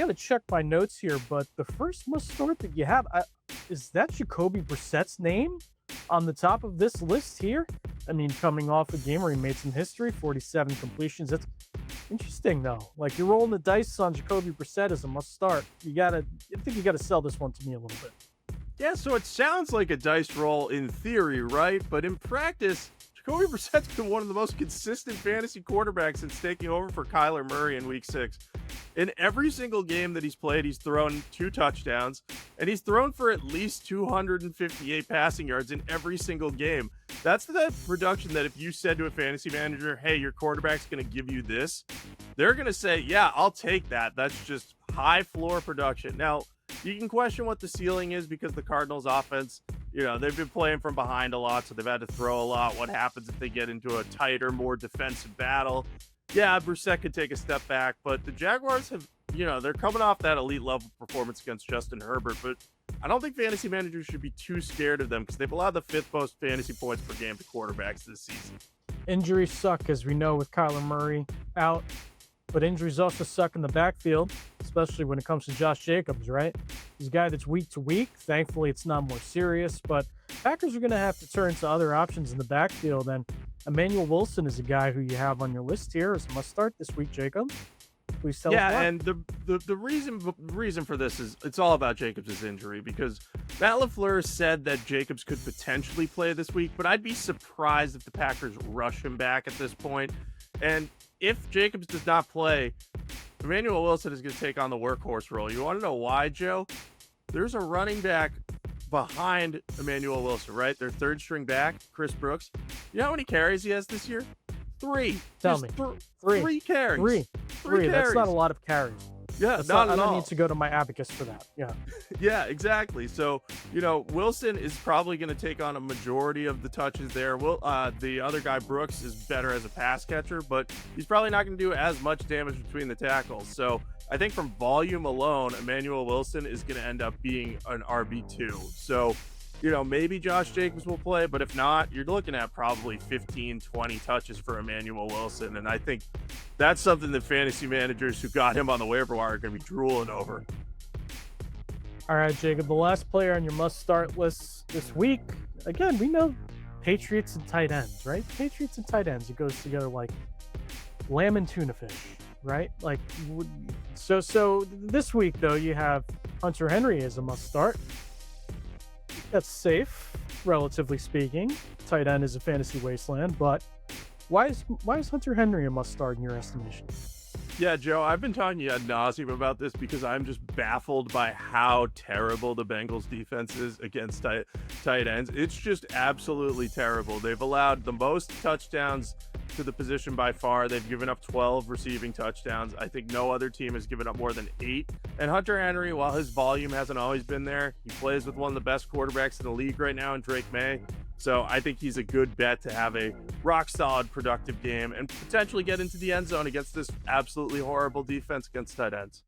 gotta check my notes here, but the first must start that you have, is that Jacoby Brissett's name on the top of this list here? I mean, coming off a game where he made some history, 47 completions. That's interesting, though. Like you're rolling the dice on Jacoby Brissett as a must start. I think you gotta sell this one to me a little bit. Yeah, so it sounds like a dice roll in theory, right? But in practice, Jacoby Brissett's been one of the most consistent fantasy quarterbacks since taking over for Kyler Murray in week 6. In every single game that he's played, he's thrown 2 touchdowns, and he's thrown for at least 258 passing yards in every single game. That's the production that if you said to a fantasy manager, hey, your quarterback's going to give you this, they're going to say, yeah, I'll take that. That's just high floor production. Now, you can question what the ceiling is because the Cardinals offense, they've been playing from behind a lot, so they've had to throw a lot. What happens if they get into a tighter, more defensive battle? Yeah, Brissett could take a step back, but the Jaguars have, they're coming off that elite level performance against Justin Herbert, but I don't think fantasy managers should be too scared of them because they've allowed the 5th most fantasy points per game to quarterbacks this season. Injuries suck, as we know, with Kyler Murray out, but injuries also suck in the backfield, especially when it comes to Josh Jacobs, right? He's a guy that's week to week. Thankfully, it's not more serious, but Packers are going to have to turn to other options in the backfield, and Emanuel Wilson is a guy who you have on your list here as a must start this week, Jacob. Please tell us why. And the reason for this is it's all about Jacobs' injury because Matt LaFleur said that Jacobs could potentially play this week, but I'd be surprised if the Packers rush him back at this point. And if Jacobs does not play, Emmanuel Wilson is going to take on the workhorse role. You want to know why, Joe? There's a running back behind Emmanuel Wilson, right? Their 3rd string back, Chris Brooks. You know how many carries he has this year? 3. Tell me. 3 carries. 3. Carries. That's not a lot of carries. Yeah, not I at don't all. need to go to my abacus for that. Yeah. Yeah, exactly. So, Wilson is probably going to take on a majority of the touches there. The other guy, Brooks, is better as a pass catcher, but he's probably not going to do as much damage between the tackles. So I think from volume alone, Emmanuel Wilson is going to end up being an RB2. So, maybe Josh Jacobs will play, but if not, you're looking at probably 15, 20 touches for Emmanuel Wilson. And I think that's something that fantasy managers who got him on the waiver wire are going to be drooling over. All right, Jacob, the last player on your must-start list this week. Again, we know Patriots and tight ends, right? Patriots and tight ends. It goes together like lamb and tuna fish, right? Like, so this week, though, you have Hunter Henry as a must-start. That's safe, relatively speaking. Tight end is a fantasy wasteland, but why is Hunter Henry a must-start in your estimation? Yeah, Joe, I've been talking to you ad nauseum about this because I'm just baffled by how terrible the Bengals defense is against tight ends. It's just absolutely terrible. They've allowed the most touchdowns to the position by far. They've given up 12 receiving touchdowns. I think no other team has given up more than 8. And Hunter Henry, while his volume hasn't always been there, he plays with one of the best quarterbacks in the league right now in Drake May. So I think he's a good bet to have a rock-solid, productive game and potentially get into the end zone against this absolutely horrible defense against tight ends.